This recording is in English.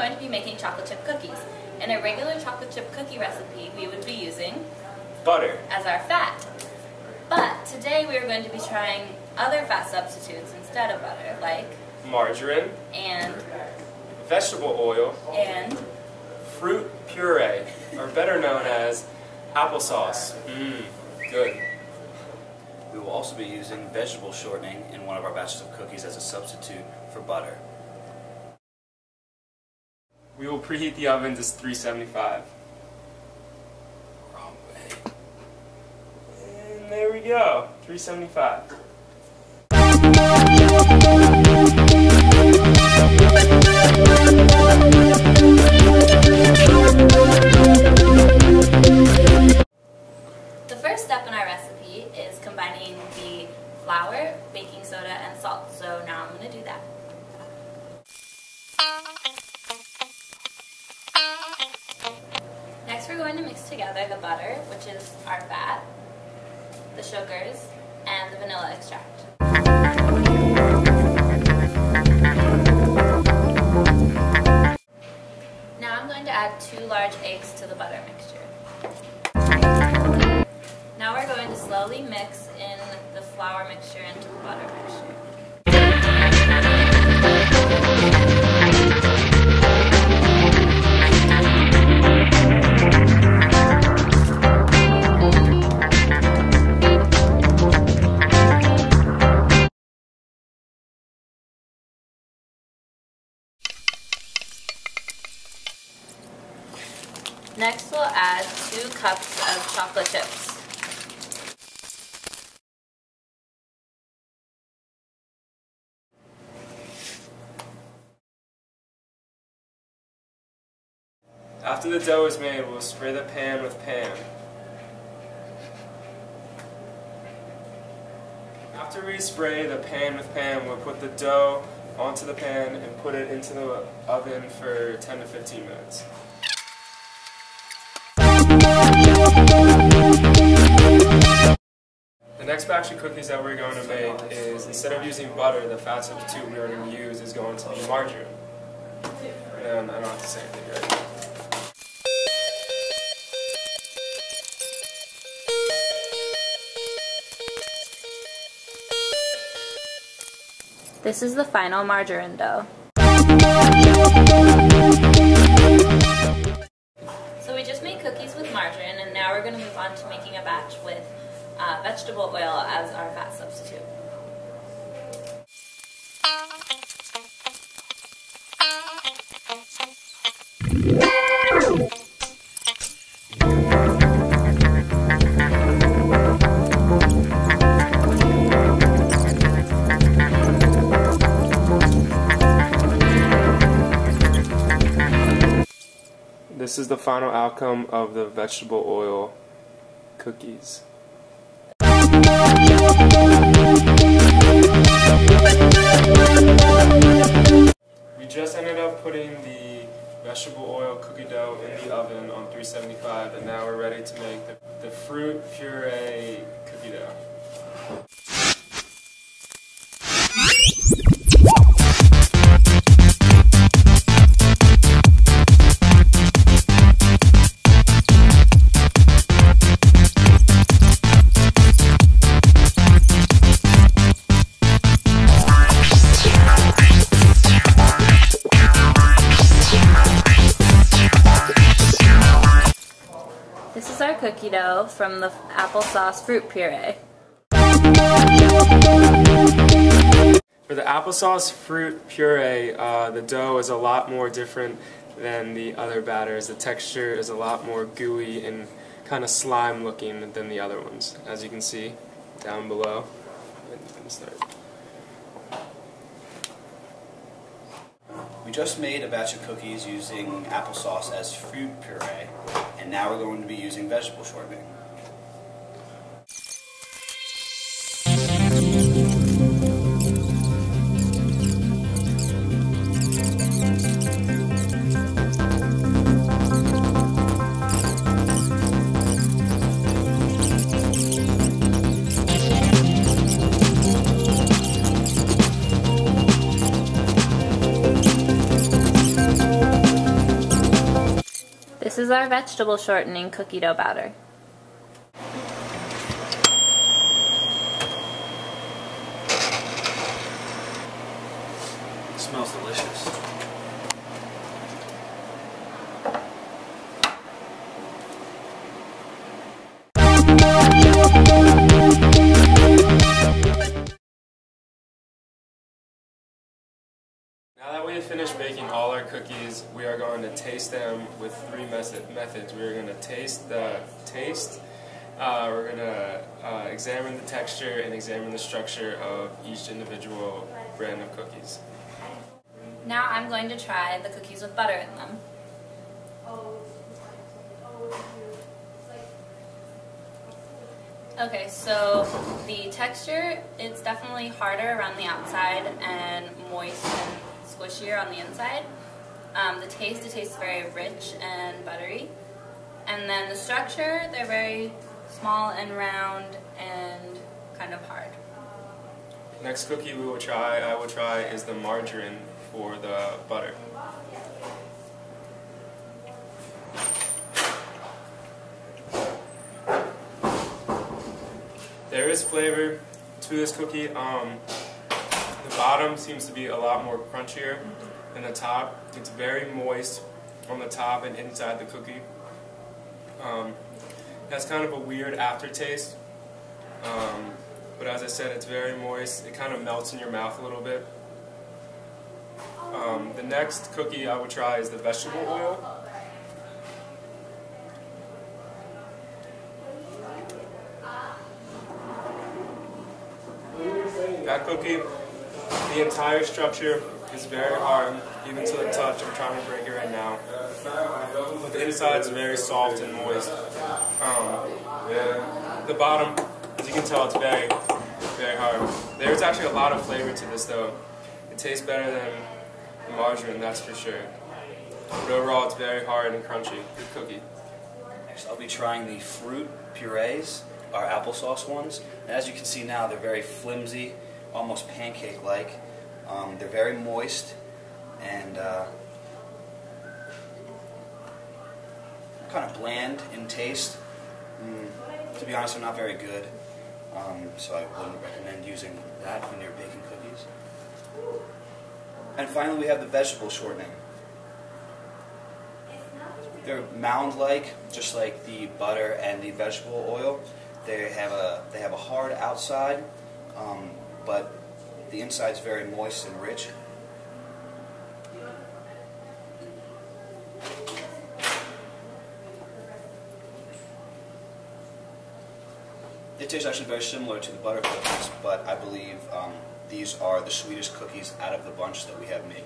going to be making chocolate chip cookies. In a regular chocolate chip cookie recipe, we would be using butter as our fat. But today we are going to be trying other fat substitutes instead of butter, like margarine and vegetable oil and fruit puree, or better known as applesauce. Good. We will also be using vegetable shortening in one of our batches of cookies as a substitute for butter. We will preheat the oven to 375. Wrong way. And there we go, 375. The first step in our recipe is combining the flour, baking soda, and salt. So now I'm going to do that. Next we're going to mix together the butter, which is our fat, the sugars, and the vanilla extract. Now I'm going to add 2 large eggs to the butter mixture. Now we're going to slowly mix in the flour mixture into the butter mixture. Next we'll add 2 cups of chocolate chips. After the dough is made, we'll spray the pan with Pam. After we spray the pan with Pam, we'll put the dough onto the pan and put it into the oven for 10 to 15 minutes. The next batch of cookies that we're going to make is, instead of using butter, the fat substitute we are going to use is going to be margarine. And I don't have to say anything right. This is the final margarine dough. So we just made cookies with margarine, and now we're going to move on to making a batch with vegetable oil as our fat substitute. This is the final outcome of the vegetable oil cookies. We just ended up putting the vegetable oil cookie dough in the oven on 375, and now we're ready to make the fruit puree cookie dough. This is our cookie dough from the applesauce fruit puree. For the applesauce fruit puree, the dough is a lot more different than the other batters. The texture is a lot more gooey and kind of slime looking than the other ones, as you can see down below. We just made a batch of cookies using applesauce as fruit puree, and now we're going to be using vegetable shortening. This is our vegetable shortening cookie dough batter. It smells delicious. Now that we have finished baking all our cookies, we are going to taste them with three methods. We are going to taste the taste, we're going to examine the texture, and examine the structure of each individual brand of cookies. Now I'm going to try the cookies with butter in them. Okay, so the texture, it's definitely harder around the outside and moist and squishier on the inside. The taste, it tastes very rich and buttery. And then the structure, they're very small and round and kind of hard. Next cookie I will try is the margarine for the butter. There is flavor to this cookie. The bottom seems to be a lot more crunchier than the top. It's very moist on the top and inside the cookie. Has kind of a weird aftertaste, but as I said, it's very moist. It kind of melts in your mouth a little bit. The next cookie I would try is the vegetable oil. That cookie, the entire structure is very hard, even to the touch. I'm trying to break it right now. But the inside is very soft and moist. The bottom, as you can tell, it's very, very hard. There's actually a lot of flavor to this, though. It tastes better than the margarine, that's for sure. But overall, it's very hard and crunchy. Good cookie. Next, I'll be trying the fruit purees, our applesauce ones. And as you can see now, they're very flimsy, almost pancake-like. They're very moist and kind of bland in taste. To be honest, they're not very good, so I wouldn't recommend using that when you're baking cookies. And finally, we have the vegetable shortening. They're mound-like, just like the butter and the vegetable oil. They have a hard outside, but the inside's very moist and rich. It tastes actually very similar to the butter cookies, but I believe these are the sweetest cookies out of the bunch that we have made.